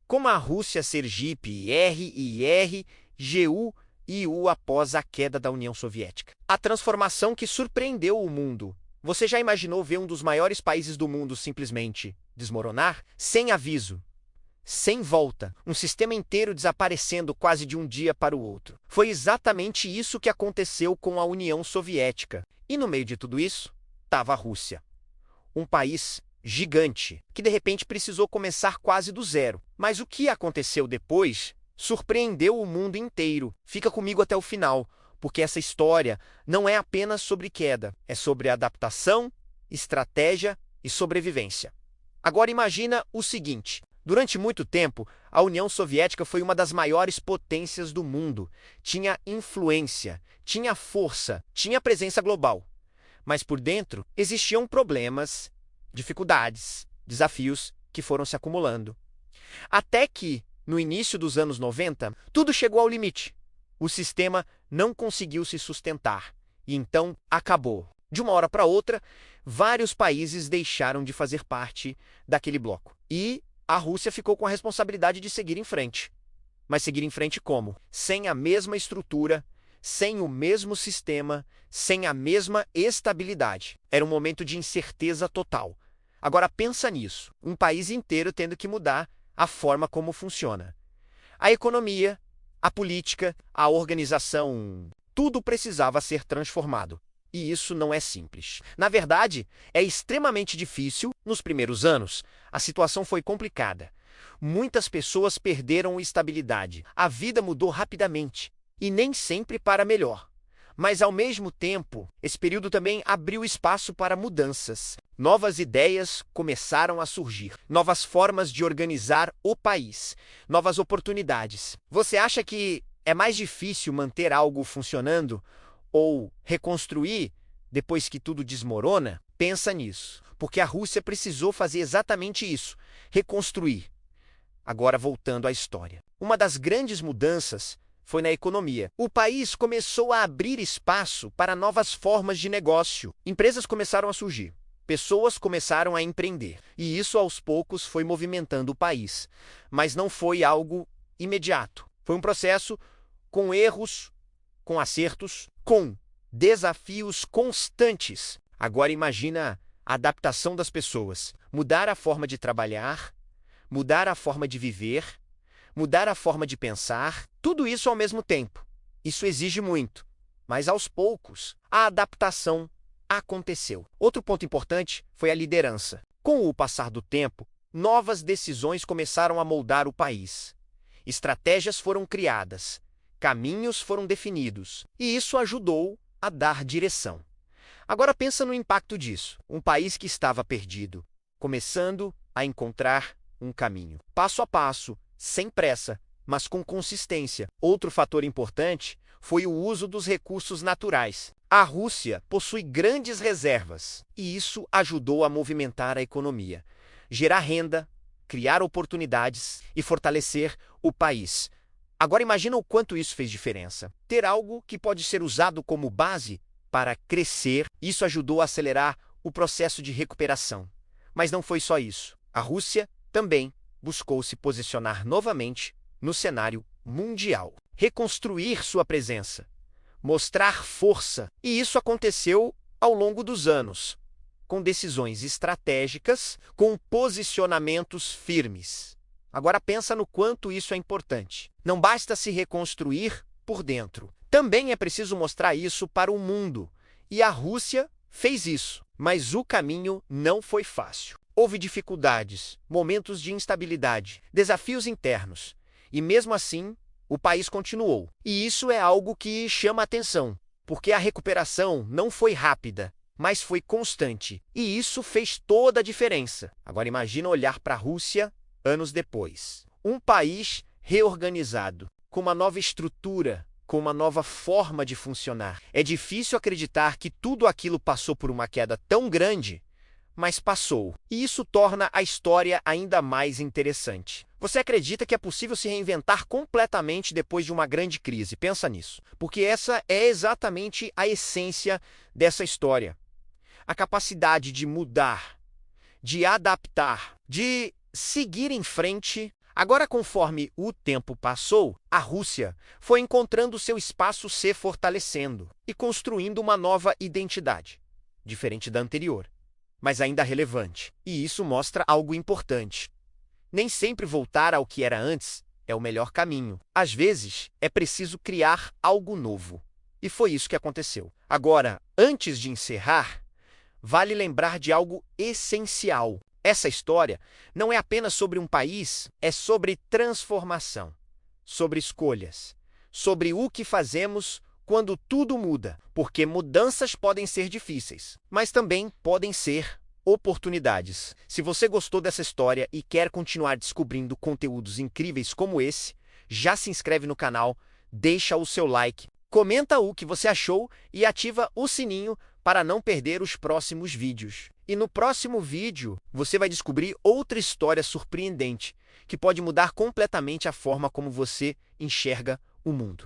Como a Rússia, Sergipe, RIR, GU e U após a queda da União Soviética. A transformação que surpreendeu o mundo. Você já imaginou ver um dos maiores países do mundo simplesmente desmoronar? Sem aviso, sem volta, um sistema inteiro desaparecendo quase de um dia para o outro. Foi exatamente isso que aconteceu com a União Soviética. E no meio de tudo isso, estava a Rússia. Um país gigante, que de repente precisou começar quase do zero. Mas o que aconteceu depois surpreendeu o mundo inteiro. Fica comigo até o final, porque essa história não é apenas sobre queda, é sobre adaptação, estratégia e sobrevivência. Agora imagina o seguinte: durante muito tempo, a União Soviética foi uma das maiores potências do mundo. Tinha influência, tinha força, tinha presença global. Mas por dentro existiam problemas, dificuldades, desafios que foram se acumulando. Até que, no início dos anos 90, tudo chegou ao limite. O sistema não conseguiu se sustentar e então acabou. De uma hora para outra, vários países deixaram de fazer parte daquele bloco. E a Rússia ficou com a responsabilidade de seguir em frente. Mas seguir em frente como? Sem a mesma estrutura, sem o mesmo sistema, sem a mesma estabilidade. Era um momento de incerteza total. Agora pensa nisso, um país inteiro tendo que mudar a forma como funciona. A economia, a política, a organização, tudo precisava ser transformado. E isso não é simples. Na verdade, é extremamente difícil. Nos primeiros anos, a situação foi complicada. Muitas pessoas perderam estabilidade. A vida mudou rapidamente, e nem sempre para melhor. Mas, ao mesmo tempo, esse período também abriu espaço para mudanças. Novas ideias começaram a surgir, novas formas de organizar o país, novas oportunidades. Você acha que é mais difícil manter algo funcionando ou reconstruir depois que tudo desmorona? Pensa nisso, porque a Rússia precisou fazer exatamente isso, reconstruir. Agora, voltando à história. Uma das grandes mudanças foi na economia. O país começou a abrir espaço para novas formas de negócio. Empresas começaram a surgir. Pessoas começaram a empreender. E isso, aos poucos, foi movimentando o país. Mas não foi algo imediato. Foi um processo com erros, com acertos, com desafios constantes. Agora imagina a adaptação das pessoas. Mudar a forma de trabalhar, mudar a forma de viver, mudar a forma de pensar, tudo isso ao mesmo tempo. Isso exige muito, mas aos poucos a adaptação aconteceu. Outro ponto importante foi a liderança. Com o passar do tempo, novas decisões começaram a moldar o país. Estratégias foram criadas, caminhos foram definidos, e isso ajudou a dar direção. Agora pensa no impacto disso. Um país que estava perdido, começando a encontrar um caminho. Passo a passo, sem pressa, mas com consistência. Outro fator importante foi o uso dos recursos naturais. A Rússia possui grandes reservas, e isso ajudou a movimentar a economia, gerar renda, criar oportunidades e fortalecer o país. Agora imagina o quanto isso fez diferença. Ter algo que pode ser usado como base para crescer, isso ajudou a acelerar o processo de recuperação. Mas não foi só isso. A Rússia também buscou se posicionar novamente no cenário mundial, reconstruir sua presença, mostrar força. E isso aconteceu ao longo dos anos, com decisões estratégicas, com posicionamentos firmes. Agora pensa no quanto isso é importante. Não basta se reconstruir por dentro. Também é preciso mostrar isso para o mundo. E a Rússia fez isso. Mas o caminho não foi fácil. Houve dificuldades, momentos de instabilidade, desafios internos. E mesmo assim, o país continuou. E isso é algo que chama a atenção, porque a recuperação não foi rápida, mas foi constante. E isso fez toda a diferença. Agora imagina olhar para a Rússia anos depois. Um país reorganizado, com uma nova estrutura, com uma nova forma de funcionar. É difícil acreditar que tudo aquilo passou por uma queda tão grande, mas passou. E isso torna a história ainda mais interessante. Você acredita que é possível se reinventar completamente depois de uma grande crise? Pensa nisso. Porque essa é exatamente a essência dessa história. A capacidade de mudar, de adaptar, de seguir em frente, Agora, conforme o tempo passou, a Rússia foi encontrando seu espaço, se fortalecendo e construindo uma nova identidade, diferente da anterior, mas ainda relevante. E isso mostra algo importante. Nem sempre voltar ao que era antes é o melhor caminho. Às vezes, é preciso criar algo novo. E foi isso que aconteceu. Agora, antes de encerrar, vale lembrar de algo essencial. Essa história não é apenas sobre um país, é sobre transformação, sobre escolhas, sobre o que fazemos quando tudo muda, porque mudanças podem ser difíceis, mas também podem ser oportunidades. Se você gostou dessa história e quer continuar descobrindo conteúdos incríveis como esse, já se inscreve no canal, deixa o seu like, comenta o que você achou e ativa o sininho para não perder os próximos vídeos. E no próximo vídeo, você vai descobrir outra história surpreendente que pode mudar completamente a forma como você enxerga o mundo.